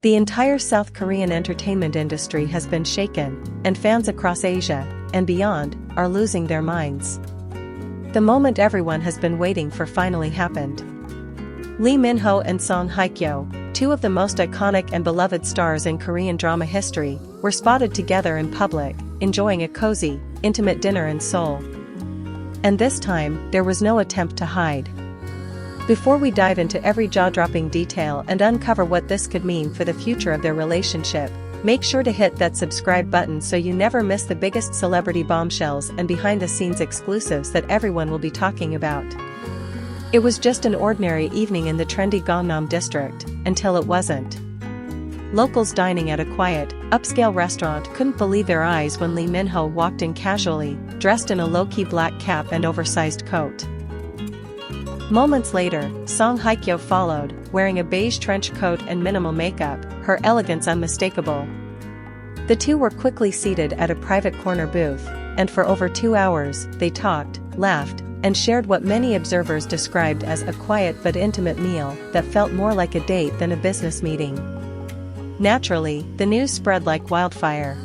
The entire South Korean entertainment industry has been shaken, and fans across Asia, and beyond, are losing their minds. The moment everyone has been waiting for finally happened. Lee Min-ho and Song Hye-kyo, two of the most iconic and beloved stars in Korean drama history, were spotted together in public, enjoying a cozy, intimate dinner in Seoul. And this time, there was no attempt to hide. Before we dive into every jaw-dropping detail and uncover what this could mean for the future of their relationship, make sure to hit that subscribe button so you never miss the biggest celebrity bombshells and behind-the-scenes exclusives that everyone will be talking about. It was just an ordinary evening in the trendy Gangnam district, until it wasn't. Locals dining at a quiet, upscale restaurant couldn't believe their eyes when Lee Min-ho walked in casually, dressed in a low-key black cap and oversized coat. Moments later, Song Hye-kyo followed, wearing a beige trench coat and minimal makeup, her elegance unmistakable. The two were quickly seated at a private corner booth, and for over 2 hours, they talked, laughed, and shared what many observers described as a quiet but intimate meal that felt more like a date than a business meeting. Naturally, the news spread like wildfire.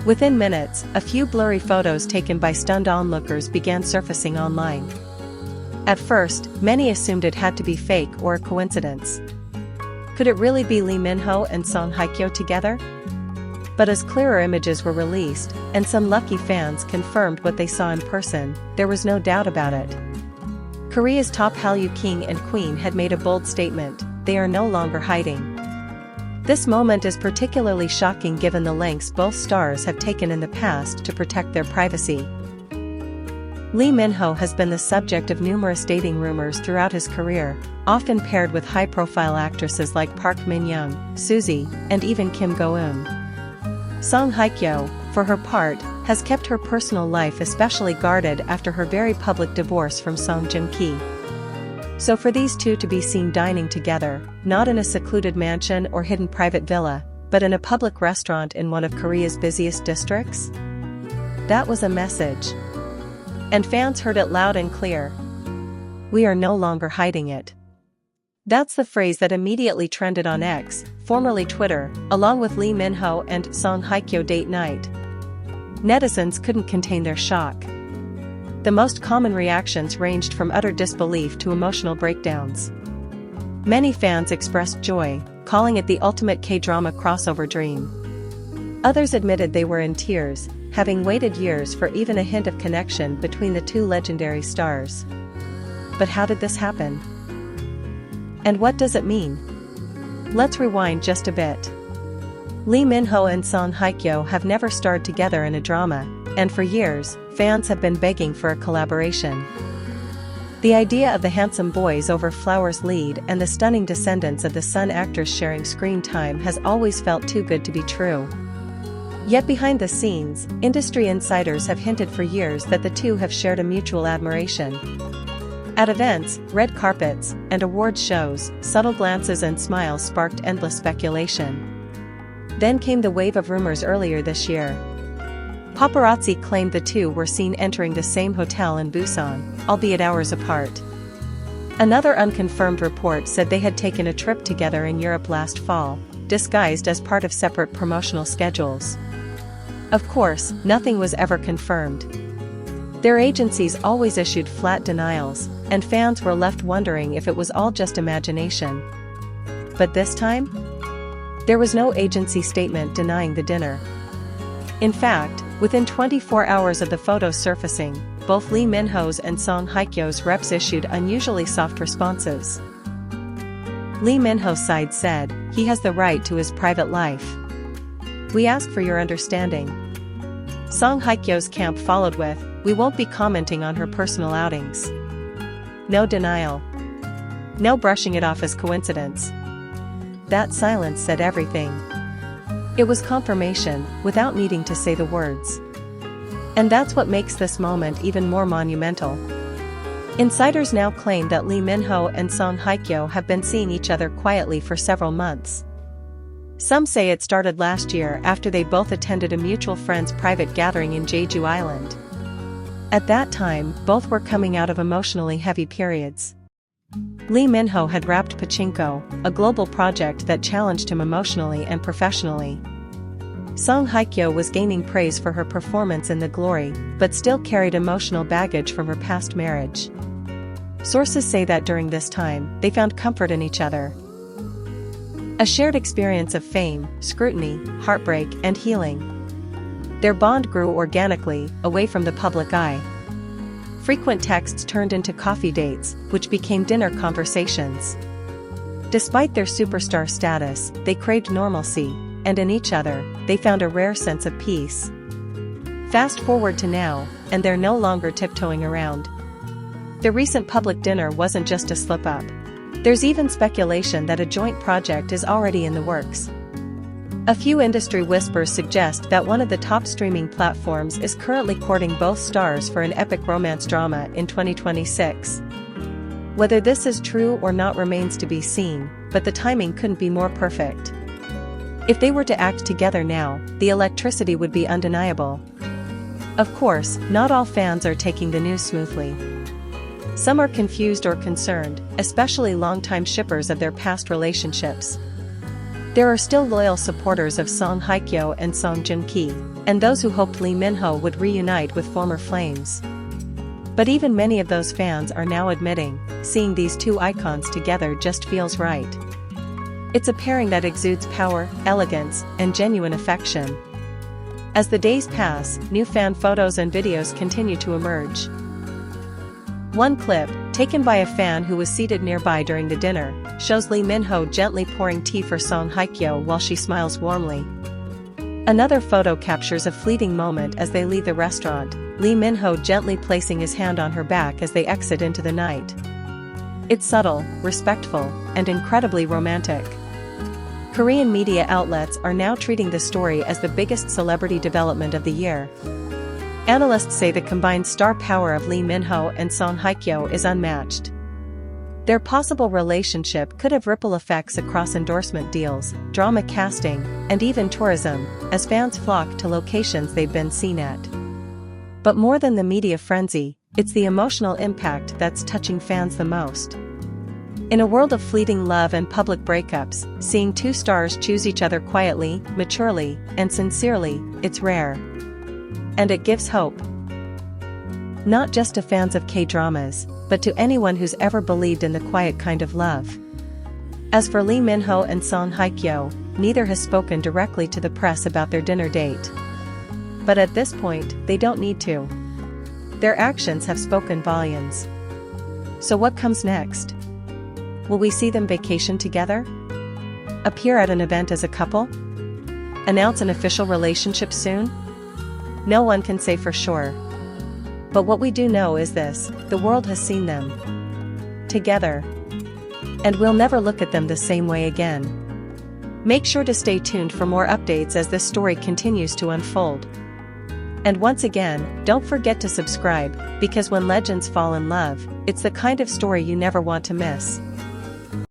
Within minutes, a few blurry photos taken by stunned onlookers began surfacing online. At first, many assumed it had to be fake or a coincidence. Could it really be Lee Min-ho and Song Hye-kyo together? But as clearer images were released, and some lucky fans confirmed what they saw in person, there was no doubt about it. Korea's top Hallyu king and queen had made a bold statement: they are no longer hiding. This moment is particularly shocking given the lengths both stars have taken in the past to protect their privacy. Lee Min-ho has been the subject of numerous dating rumors throughout his career, often paired with high-profile actresses like Park Min-young, Suzy, and even Kim Go-eun. Song Hye-kyo, for her part, has kept her personal life especially guarded after her very public divorce from Song Joong-ki. So for these two to be seen dining together, not in a secluded mansion or hidden private villa, but in a public restaurant in one of Korea's busiest districts? That was a message. And fans heard it loud and clear. We are no longer hiding it. That's the phrase that immediately trended on X, formerly Twitter, along with Lee Min-ho and Song Hye-kyo date night. Netizens couldn't contain their shock. The most common reactions ranged from utter disbelief to emotional breakdowns. Many fans expressed joy, calling it the ultimate K-drama crossover dream. Others admitted they were in tears, having waited years for even a hint of connection between the two legendary stars. But how did this happen? And what does it mean? Let's rewind just a bit. Lee Min-ho and Song Hye-kyo have never starred together in a drama, and for years, fans have been begging for a collaboration. The idea of the handsome boys over flowers lead and the stunning descendants of the Sun actors sharing screen time has always felt too good to be true. Yet behind the scenes, industry insiders have hinted for years that the two have shared a mutual admiration. At events, red carpets, and awards shows, subtle glances and smiles sparked endless speculation. Then came the wave of rumors earlier this year. Paparazzi claimed the two were seen entering the same hotel in Busan, albeit hours apart. Another unconfirmed report said they had taken a trip together in Europe last fall, disguised as part of separate promotional schedules. Of course, nothing was ever confirmed. Their agencies always issued flat denials, and fans were left wondering if it was all just imagination. But this time? There was no agency statement denying the dinner. In fact, within 24 hours of the photos surfacing, both Lee Min-ho's and Song Hye-kyo's reps issued unusually soft responses. Lee Min-ho's side said, he has the right to his private life. We ask for your understanding. Song Hye-kyo's camp followed with, we won't be commenting on her personal outings. No denial. No brushing it off as coincidence. That silence said everything. It was confirmation, without needing to say the words. And that's what makes this moment even more monumental. Insiders now claim that Lee Min-ho and Song Hye-kyo have been seeing each other quietly for several months. Some say it started last year after they both attended a mutual friend's private gathering in Jeju Island. At that time, both were coming out of emotionally heavy periods. Lee Min-ho had wrapped Pachinko, a global project that challenged him emotionally and professionally. Song Hye-kyo was gaining praise for her performance in The Glory, but still carried emotional baggage from her past marriage. Sources say that during this time, they found comfort in each other. A shared experience of fame, scrutiny, heartbreak, and healing. Their bond grew organically, away from the public eye. Frequent texts turned into coffee dates, which became dinner conversations. Despite their superstar status, they craved normalcy, and in each other, they found a rare sense of peace. Fast forward to now, and they're no longer tiptoeing around. The recent public dinner wasn't just a slip-up. There's even speculation that a joint project is already in the works. A few industry whispers suggest that one of the top streaming platforms is currently courting both stars for an epic romance drama in 2026. Whether this is true or not remains to be seen, but the timing couldn't be more perfect. If they were to act together now, the electricity would be undeniable. Of course, not all fans are taking the news smoothly. Some are confused or concerned, especially longtime shippers of their past relationships. There are still loyal supporters of Song Hye-kyo and Song Joong-ki, and those who hoped Lee Min-ho would reunite with former flames. But even many of those fans are now admitting, seeing these two icons together just feels right. It's a pairing that exudes power, elegance, and genuine affection. As the days pass, new fan photos and videos continue to emerge. One clip, taken by a fan who was seated nearby during the dinner, shows Lee Min-ho gently pouring tea for Song Hye-kyo while she smiles warmly. Another photo captures a fleeting moment as they leave the restaurant, Lee Min-ho gently placing his hand on her back as they exit into the night. It's subtle, respectful, and incredibly romantic. Korean media outlets are now treating the story as the biggest celebrity development of the year. Analysts say the combined star power of Lee Min-ho and Song Hye-kyo is unmatched. Their possible relationship could have ripple effects across endorsement deals, drama casting, and even tourism, as fans flock to locations they've been seen at. But more than the media frenzy, it's the emotional impact that's touching fans the most. In a world of fleeting love and public breakups, seeing two stars choose each other quietly, maturely, and sincerely, it's rare. And it gives hope. Not just to fans of K-dramas, but to anyone who's ever believed in the quiet kind of love. As for Lee Min-ho and Song Hye-kyo, neither has spoken directly to the press about their dinner date. But at this point, they don't need to. Their actions have spoken volumes. So what comes next? Will we see them vacation together? Appear at an event as a couple? Announce an official relationship soon? No one can say for sure. But what we do know is this: the world has seen them together. And we'll never look at them the same way again. Make sure to stay tuned for more updates as this story continues to unfold. And once again, don't forget to subscribe, because when legends fall in love, it's the kind of story you never want to miss.